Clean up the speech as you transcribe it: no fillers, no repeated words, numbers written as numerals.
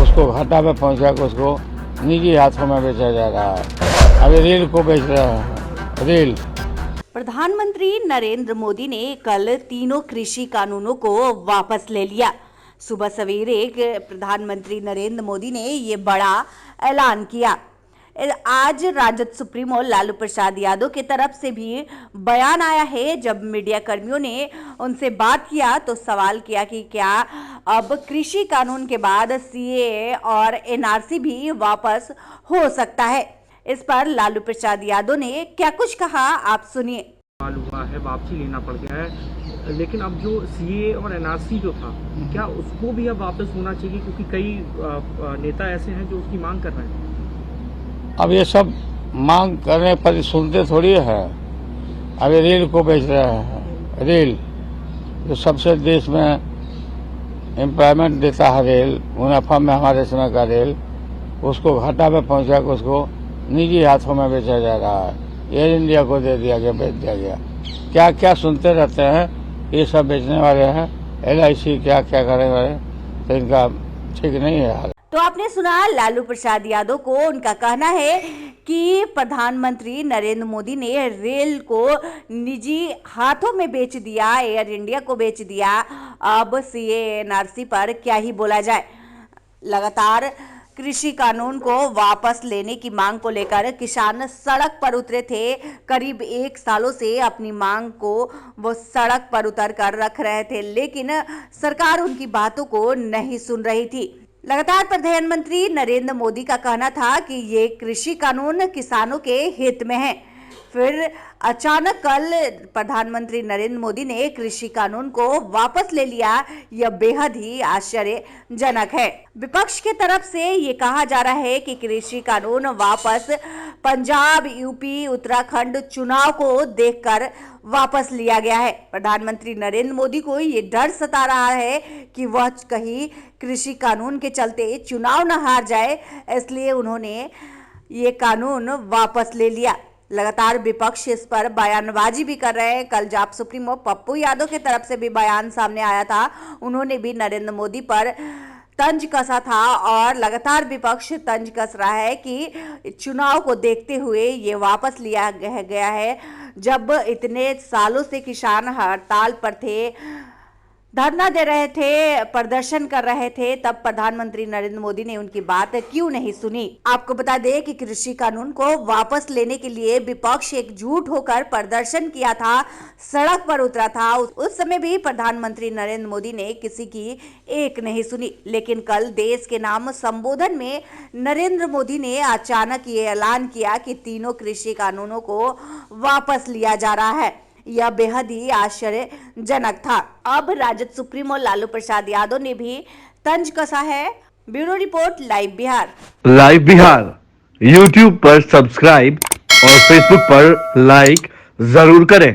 उसको घाटा में पहुंचा के उसको निजी हाथों में बेचा जा रहा है। अभी रेल को बेच रहा है, रेल। प्रधानमंत्री नरेंद्र मोदी ने कल तीनों कृषि कानूनों को वापस ले लिया। सुबह सवेरे प्रधानमंत्री नरेंद्र मोदी ने ये बड़ा ऐलान किया। आज राजद सुप्रीमो लालू प्रसाद यादव की तरफ से भी बयान आया है। जब मीडिया कर्मियों ने उनसे बात किया तो सवाल किया कि क्या अब कृषि कानून के बाद सीएए और एनआरसी भी वापस हो सकता है। इस पर लालू प्रसाद यादव ने क्या कुछ कहा, आप सुनिए। सवाल हुआ है, वापसी लेना पड़ गया है, लेकिन अब जो सीए और एनआरसी जो था, क्या उसको भी अब वापस होना चाहिए? क्योंकि कई नेता ऐसे हैं जो उसकी मांग कर रहे हैं। अब ये सब मांग करने पर सुनते थोड़ी है। अभी रेल को बेच रहा है, रेल जो सबसे देश में एम्प्लॉयमेंट देता है, रेल मुनाफा में हमारे समय का रेल, उसको घाटा में पहुंचा के उसको निजी हाथों में बेचा जा रहा है। एयर इंडिया को दे दिया गया, बेच दिया गया। क्या क्या सुनते रहते हैं, ये सब बेचने वाले हैं। LIC क्या क्या करेंगे, तो इनका ठीक नहीं है हाल। तो आपने सुना लालू प्रसाद यादव को। उनका कहना है कि प्रधानमंत्री नरेंद्र मोदी ने रेल को निजी हाथों में बेच दिया, एयर इंडिया को बेच दिया। अब सीए एनआरसी पर क्या ही बोला जाए। लगातार कृषि कानून को वापस लेने की मांग को लेकर किसान सड़क पर उतरे थे। करीब 1 सालों से अपनी मांग को वो सड़क पर उतर कर रख रहे थे, लेकिन सरकार उनकी बातों को नहीं सुन रही थी। लगातार प्रधानमंत्री नरेंद्र मोदी का कहना था कि ये कृषि कानून किसानों के हित में है। फिर अचानक कल प्रधानमंत्री नरेंद्र मोदी ने कृषि कानून को वापस ले लिया। यह बेहद ही आश्चर्यजनक है। विपक्ष की तरफ से ये कहा जा रहा है कि कृषि कानून वापस पंजाब, यूपी, उत्तराखंड चुनाव को देखकर वापस लिया गया है। प्रधानमंत्री नरेंद्र मोदी को ये डर सता रहा है कि वह कहीं कृषि कानून के चलते चुनाव न हार जाए, इसलिए उन्होंने ये कानून वापस ले लिया। लगातार विपक्ष इस पर बयानबाजी भी कर रहे हैं। कल जाप सुप्रीमो पप्पू यादव की तरफ से भी बयान सामने आया था। उन्होंने भी नरेंद्र मोदी पर तंज कसा था और लगातार विपक्ष तंज कस रहा है कि चुनाव को देखते हुए ये वापस लिया गया है। जब इतने सालों से किसान हड़ताल पर थे, धरना दे रहे थे, प्रदर्शन कर रहे थे, तब प्रधानमंत्री नरेंद्र मोदी ने उनकी बात क्यों नहीं सुनी। आपको बता दें कि कृषि कानून को वापस लेने के लिए विपक्ष एकजुट होकर प्रदर्शन किया था, सड़क पर उतरा था। उस समय भी प्रधानमंत्री नरेंद्र मोदी ने किसी की एक नहीं सुनी। लेकिन कल देश के नाम संबोधन में नरेंद्र मोदी ने अचानक ये ऐलान किया कि तीनों कृषि कानूनों को वापस लिया जा रहा है। यह बेहद ही आश्चर्यजनक था। अब राजद सुप्रीमो लालू प्रसाद यादव ने भी तंज कसा है। Bureau report, live Bihar. Live Bihar YouTube पर सब्सक्राइब और Facebook पर लाइक जरूर करें।